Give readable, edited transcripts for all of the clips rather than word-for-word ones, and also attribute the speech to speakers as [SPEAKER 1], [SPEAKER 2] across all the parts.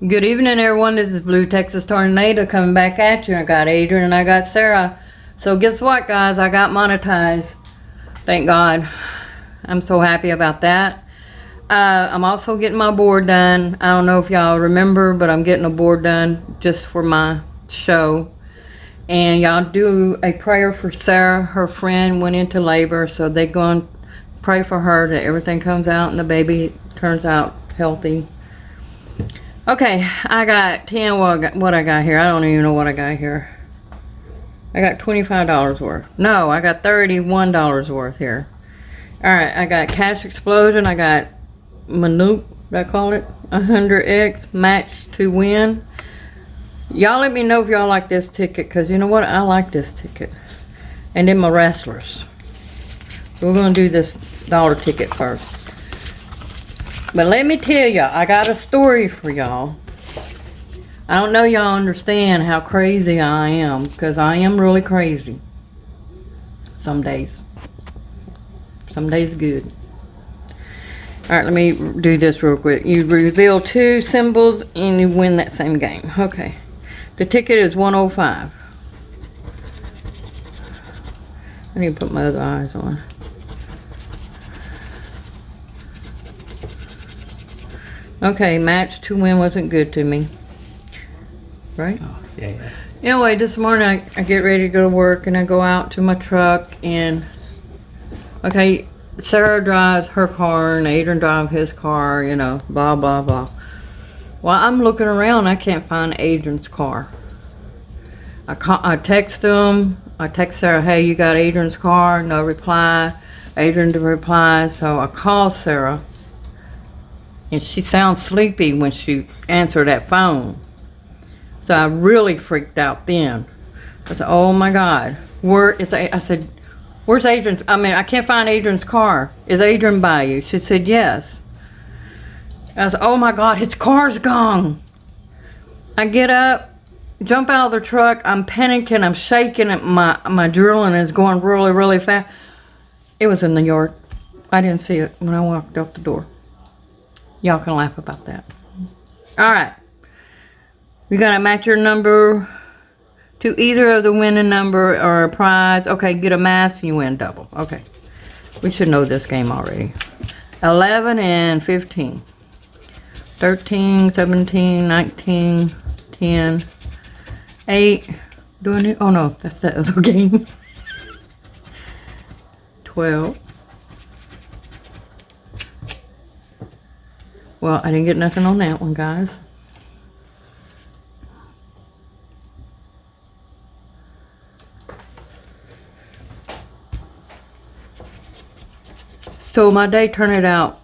[SPEAKER 1] Good evening, everyone. This is Blue Texas Tornado coming back at you. I got Adrian and I got Sarah. So guess what, guys? I got monetized. Thank God. I'm so happy about that. I'm also getting my board done. I don't know if y'all remember, but I'm getting a board done just for my show. And y'all do a prayer for Sarah. Her friend went into labor, so they're going to pray for her that everything comes out and the baby turns out healthy. Okay, I got 10, what I got here. I don't even know what I got here. I got $25 worth. No, I got $31 worth here. Alright, I got Cash Explosion. I got Manute, I call it, 100X, match to win. Y'all let me know if y'all like this ticket, because you know what? I like this ticket. And then my wrestlers. So we're going to do this dollar ticket first. But let me tell y'all, I got a story for y'all. I don't know y'all understand how crazy I am, because I am really crazy. Some days. Some days good. Alright, let me do this real quick. You reveal 2 symbols and you win that same game. Okay. The ticket is 105. I need to put my other eyes on. Okay, match to win wasn't good to me. Right?
[SPEAKER 2] Oh, yeah.
[SPEAKER 1] Anyway, this morning I get ready to go to work and I go out to my truck and okay, Sarah drives her car and Adrian drives his car, you know, blah blah blah. Well, I'm looking around, I can't find Adrian's car. I text him, I text Sarah, hey, you got Adrian's car? No reply. Adrian didn't reply, so I call Sarah. And she sounds sleepy when she answered that phone. So I really freaked out then. I said, oh my God, I said, where's Adrian's? I can't find Adrian's car. Is Adrian by you? She said, yes. I said, oh my God, his car's gone. I get up, jump out of the truck. I'm panicking, I'm shaking. My drilling is going really, really fast. It was in the yard. I didn't see it when I walked out the door. Y'all can laugh about that. Alright. You gotta match your number to either of the winning number or a prize. Okay, get a mask and you win double. Okay. We should know this game already. 11 and 15. 13, 17, 19, 10, 8. Do I need? Oh no, that's that other game. 12. Well, I didn't get nothing on that one, guys. So my day turned out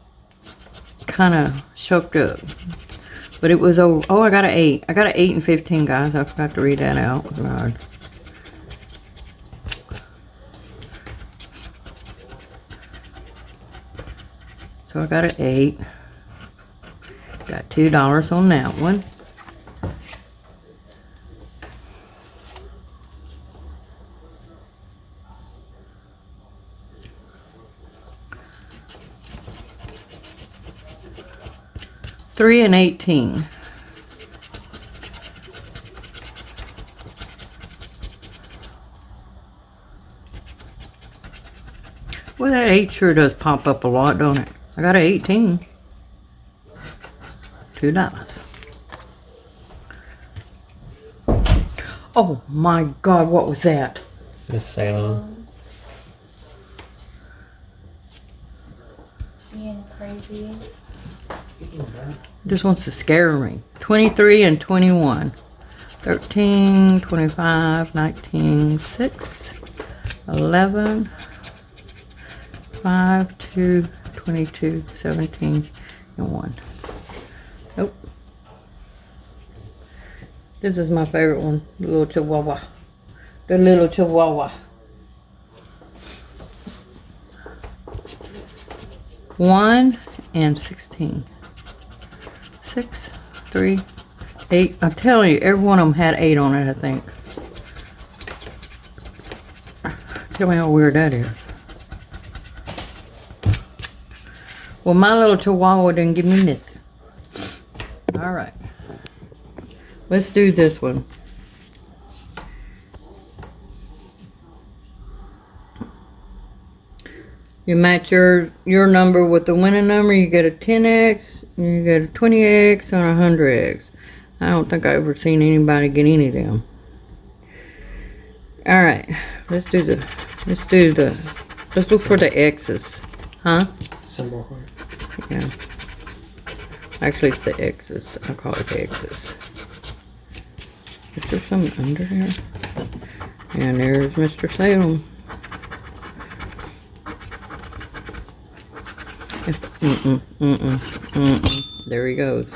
[SPEAKER 1] kind of choked up. But it was, oh, I got an 8. I got an 8 and 15, guys. I forgot to read that out. God. So I got an 8. Got $2 on that one. $3 and 18. Well, that 8 sure does pop up a lot, don't it? I got an 18. $2. Oh my God, what was that?
[SPEAKER 2] Just sailing.
[SPEAKER 3] Being crazy.
[SPEAKER 1] Just wants to scare me. 23 and 21. 13, 25, 19, 6, 11, 5, 2, 22, 17, and 1. Nope. This is my favorite one, the little chihuahua. The little chihuahua. 1 and 16. 6, 3, 8. I'm telling you, every one of them had 8 on it, I think. Tell me how weird that is. Well, my little chihuahua didn't give me nothing. All right. Let's do this one. You match your number with the winning number, you get a 10x, you get a 20x, and a 100x. I don't think I've ever seen anybody get any of them. Alright, let's look for the X's. Huh?
[SPEAKER 2] Symbol heart.
[SPEAKER 1] Yeah. Actually, it's the X's. I call it the X's. Is there something under there? And there's Mr. Salem. There he goes.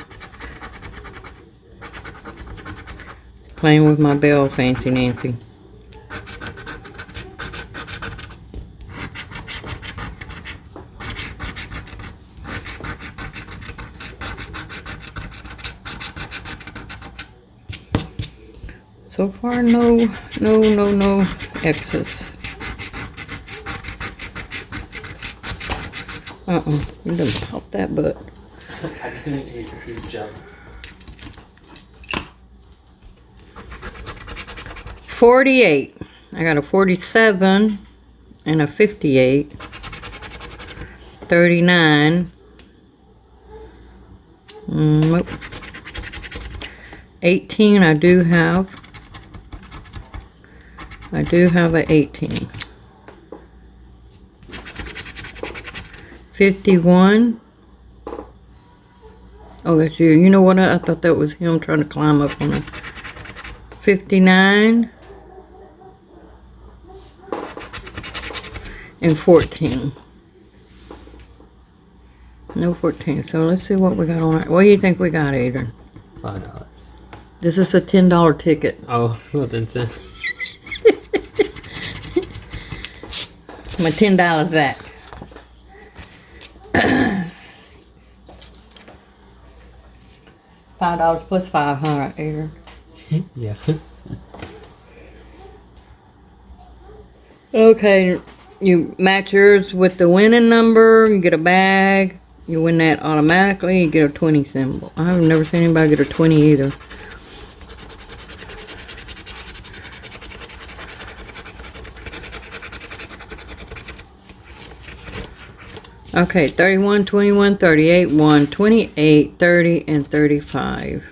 [SPEAKER 1] He's playing with my bell, Fancy Nancy. So far, no X's. You done popped that butt.
[SPEAKER 2] I didn't hear you jump.
[SPEAKER 1] 48. I got a 47 and a 58. 39. Nope. 18 I do have. I do have a 18. 51. Oh, that's you. You know what? I thought that was him trying to climb up on it. 59. And 14. No 14. So let's see what we got on it. What do you think we got, Adrian?
[SPEAKER 2] $5.
[SPEAKER 1] This is a $10 ticket.
[SPEAKER 2] Oh, well then.
[SPEAKER 1] My $10 back. $5 plus 5, huh, Adrian?
[SPEAKER 2] Yeah.
[SPEAKER 1] Okay, you match yours with the winning number, you get a bag, you win that automatically, you get a 20 symbol. I've never seen anybody get a 20 either. Okay, 31, 21, 38, 1, 28, 30, and 35.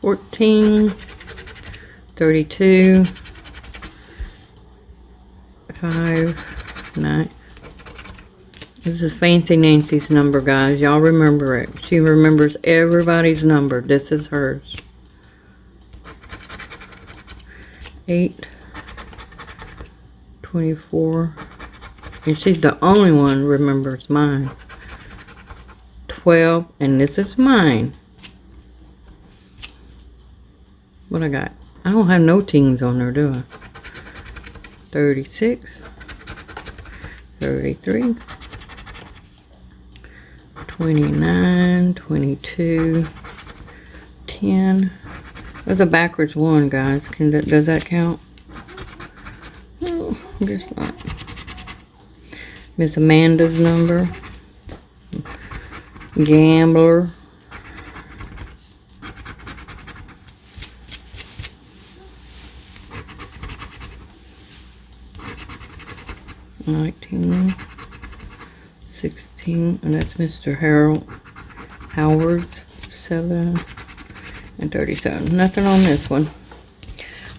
[SPEAKER 1] 14, 32, 5, 9. This is Fancy Nancy's number, guys. Y'all remember it. She remembers everybody's number. This is hers. 8, 24. And she's the only one who remembers mine. 12, and this is mine. What I got? I don't have no teens on there, do I? 36, 33, 29, 22, 10. There's a backwards one, guys. Does that count? Oh, I guess not. Miss Amanda's number. Gambler. $19, $16, and that's Mr. Howard's. 7 and 37. Nothing on this one.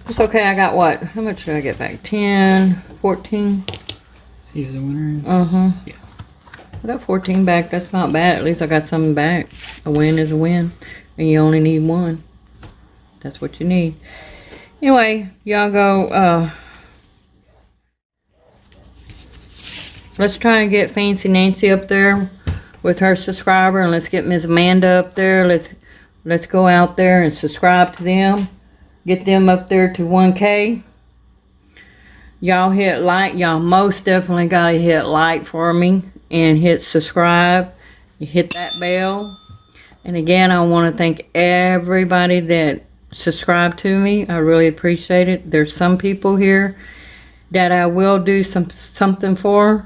[SPEAKER 1] It's okay. I got what? How much did I get back? 10, 14.
[SPEAKER 2] Season winners.
[SPEAKER 1] Yeah. I got 14 back. That's not bad. At least I got something back. A win is a win, and you only need one. That's what you need. Anyway, y'all go. Let's try and get Fancy Nancy up there with her subscriber, and let's get Miss Amanda up there. Let's go out there and subscribe to them. Get them up there to 1K. Y'all hit like. Y'all most definitely gotta hit like for me and hit subscribe. You hit that bell. And again, I want to thank everybody that subscribed to me. I really appreciate it. There's some people here that I will do something for.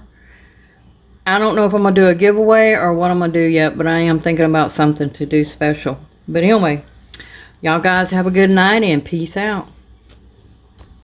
[SPEAKER 1] I don't know if I'm gonna do a giveaway or what I'm gonna do yet, but I am thinking about something to do special. But anyway, y'all guys have a good night and peace out.